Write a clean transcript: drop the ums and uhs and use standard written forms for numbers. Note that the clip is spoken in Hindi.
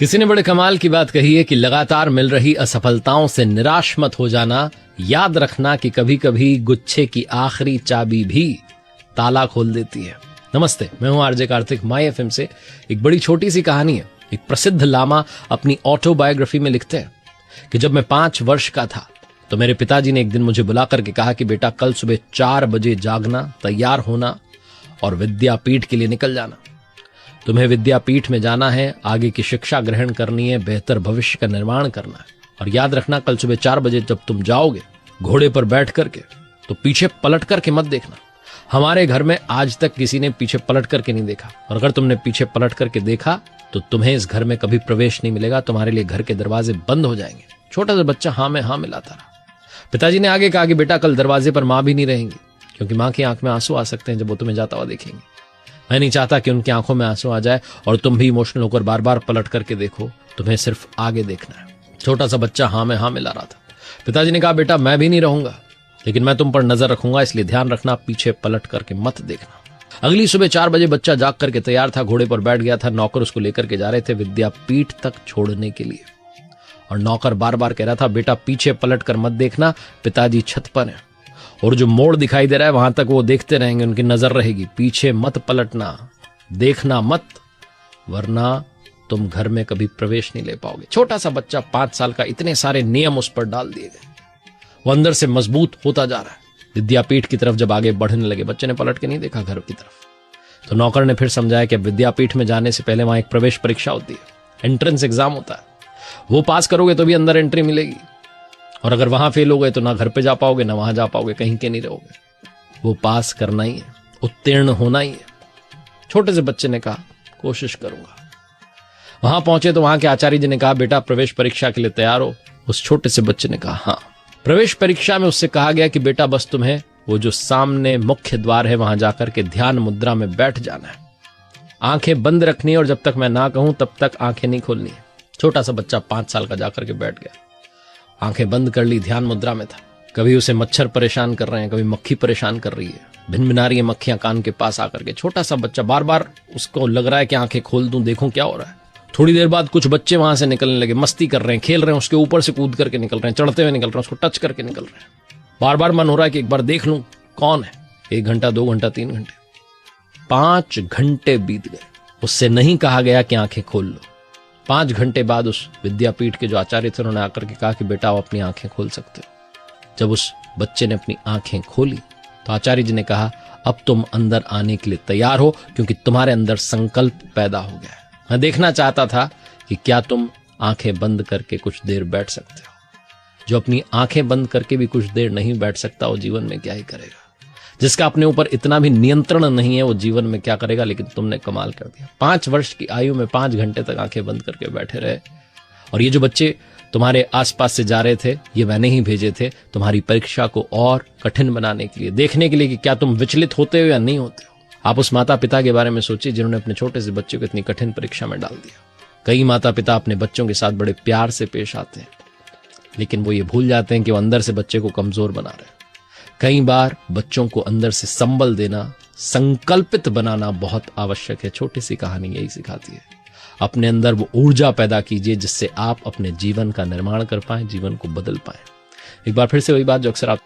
किसी ने बड़े कमाल की बात कही है कि लगातार मिल रही असफलताओं से निराश मत हो जाना। याद रखना कि कभी कभी गुच्छे की आखिरी चाबी भी ताला खोल देती है। नमस्ते, मैं हूं आरजे कार्तिक। माई एफएम से एक बड़ी छोटी सी कहानी है। एक प्रसिद्ध लामा अपनी ऑटोबायोग्राफी में लिखते हैं कि जब मैं 5 वर्ष का था तो मेरे पिताजी ने एक दिन मुझे बुला करके कहा कि बेटा, कल सुबह 4 बजे जागना, तैयार होना और विद्यापीठ के लिए निकल जाना। तुम्हें विद्यापीठ में जाना है, आगे की शिक्षा ग्रहण करनी है, बेहतर भविष्य का निर्माण करना है। और याद रखना, कल सुबह 4 बजे जब तुम जाओगे घोड़े पर बैठ करके तो पीछे पलट करके मत देखना। हमारे घर में आज तक किसी ने पीछे पलट करके नहीं देखा, और अगर तुमने पीछे पलट करके देखा तो तुम्हें इस घर में कभी प्रवेश नहीं मिलेगा। तुम्हारे लिए घर के दरवाजे बंद हो जाएंगे। छोटा सा बच्चा हाँ में हाँ मिलाता रहा। पिताजी ने आगे कहा कि बेटा, कल दरवाजे पर माँ भी नहीं रहेंगी, क्योंकि माँ की आंख में आंसू आ सकते हैं जब वो तुम्हें जाता हुआ देखेंगे। मैं नहीं चाहता कि उनकी आंखों में आंसू आ जाए और तुम भी इमोशनल होकर बार बार पलट करके देखो। तुम्हें सिर्फ आगे देखना है। छोटा सा बच्चा हाँ में हाँ मिला रहा था। पिताजी ने कहा, बेटा मैं भी नहीं रहूंगा, लेकिन मैं तुम पर नजर रखूंगा, इसलिए ध्यान रखना, पीछे पलट करके मत देखना। अगली सुबह 4 बजे बच्चा जाग करके तैयार था, घोड़े पर बैठ गया था। नौकर उसको लेकर के जा रहे थे विद्यापीठ तक छोड़ने के लिए, और नौकर बार बार कह रहा था, बेटा पीछे पलट कर मत देखना, पिताजी छत पर है और जो मोड़ दिखाई दे रहा है वहां तक वो देखते रहेंगे, उनकी नजर रहेगी। पीछे मत पलटना, देखना मत, वरना तुम घर में कभी प्रवेश नहीं ले पाओगे। छोटा सा बच्चा 5 साल का, इतने सारे नियम उस पर डाल दिए गए। वो अंदर से मजबूत होता जा रहा है। विद्यापीठ की तरफ जब आगे बढ़ने लगे, बच्चे ने पलट के नहीं देखा घर की तरफ। तो नौकर ने फिर समझाया कि विद्यापीठ में जाने से पहले वहां एक प्रवेश परीक्षा होती है, एंट्रेंस एग्जाम होता है। वो पास करोगे तो भी अंदर एंट्री मिलेगी, और अगर वहां फेल हो गए तो ना घर पे जा पाओगे, ना वहां जा पाओगे, कहीं के नहीं रहोगे। वो पास करना ही है, उत्तीर्ण होना ही है। छोटे से बच्चे ने कहा, कोशिश करूंगा। वहां पहुंचे तो वहां के आचार्य जी ने कहा, बेटा प्रवेश परीक्षा के लिए तैयार हो? उस छोटे से बच्चे ने कहा हाँ। प्रवेश परीक्षा में उससे कहा गया कि बेटा बस तुम्हें वो जो सामने मुख्य द्वार है वहां जाकर के ध्यान मुद्रा में बैठ जाना है। आंखें बंद रखनी है और जब तक मैं ना कहूं तब तक आंखें नहीं खोलनी है। छोटा सा बच्चा 5 साल का जाकर के बैठ गया, आंखें बंद कर ली, ध्यान मुद्रा में था। कभी उसे मच्छर परेशान कर रहे हैं, कभी मक्खी परेशान कर रही है, भिनभिना रही है मक्खियां कान के पास आकर के। छोटा सा बच्चा बार बार उसको लग रहा है कि आंखें खोल दूं, देखूं क्या हो रहा है। थोड़ी देर बाद कुछ बच्चे वहां से निकलने लगे, मस्ती कर रहे हैं, खेल रहे हैं, उसके ऊपर से कूद करके निकल रहे हैं, चढ़ते हुए निकल रहे हैं, उसको टच करके निकल रहे हैं। बार बार मन हो रहा है कि एक बार देख लूं कौन है। 1 घंटा, 2 घंटा, 3 घंटे, 5 घंटे बीत गए। उससे नहीं कहा गया कि आंखें खोल लो। 5 घंटे बाद उस विद्यापीठ के जो आचार्य थे उन्होंने आकर के कहा कि बेटा आप अपनी आंखें खोल सकते हो। जब उस बच्चे ने अपनी आंखें खोली तो आचार्य जी ने कहा, अब तुम अंदर आने के लिए तैयार हो, क्योंकि तुम्हारे अंदर संकल्प पैदा हो गया है। मैं देखना चाहता था कि क्या तुम आंखें बंद करके कुछ देर बैठ सकते हो। जो अपनी आंखें बंद करके भी कुछ देर नहीं बैठ सकता वो जीवन में क्या ही करेगा। जिसका अपने ऊपर इतना भी नियंत्रण नहीं है वो जीवन में क्या करेगा। लेकिन तुमने कमाल कर दिया। 5 वर्ष की आयु में 5 घंटे तक आंखें बंद करके बैठे रहे। और ये जो बच्चे तुम्हारे आसपास से जा रहे थे, ये मैंने ही भेजे थे तुम्हारी परीक्षा को और कठिन बनाने के लिए, देखने के लिए कि क्या तुम विचलित होते हो या नहीं होते हो। आप उस माता पिता के बारे में सोचिए जिन्होंने अपने छोटे से बच्चे को इतनी कठिन परीक्षा में डाल दिया। कई माता पिता अपने बच्चों के साथ बड़े प्यार से पेश आते हैं, लेकिन वो ये भूल जाते हैं कि वो अंदर से बच्चे को कमजोर बना रहे हैं। कई बार बच्चों को अंदर से संबल देना, संकल्पित बनाना बहुत आवश्यक है। छोटी सी कहानी यही सिखाती है। अपने अंदर वो ऊर्जा पैदा कीजिए जिससे आप अपने जीवन का निर्माण कर पाएं, जीवन को बदल पाएं। एक बार फिर से वही बात जो अक्सर आप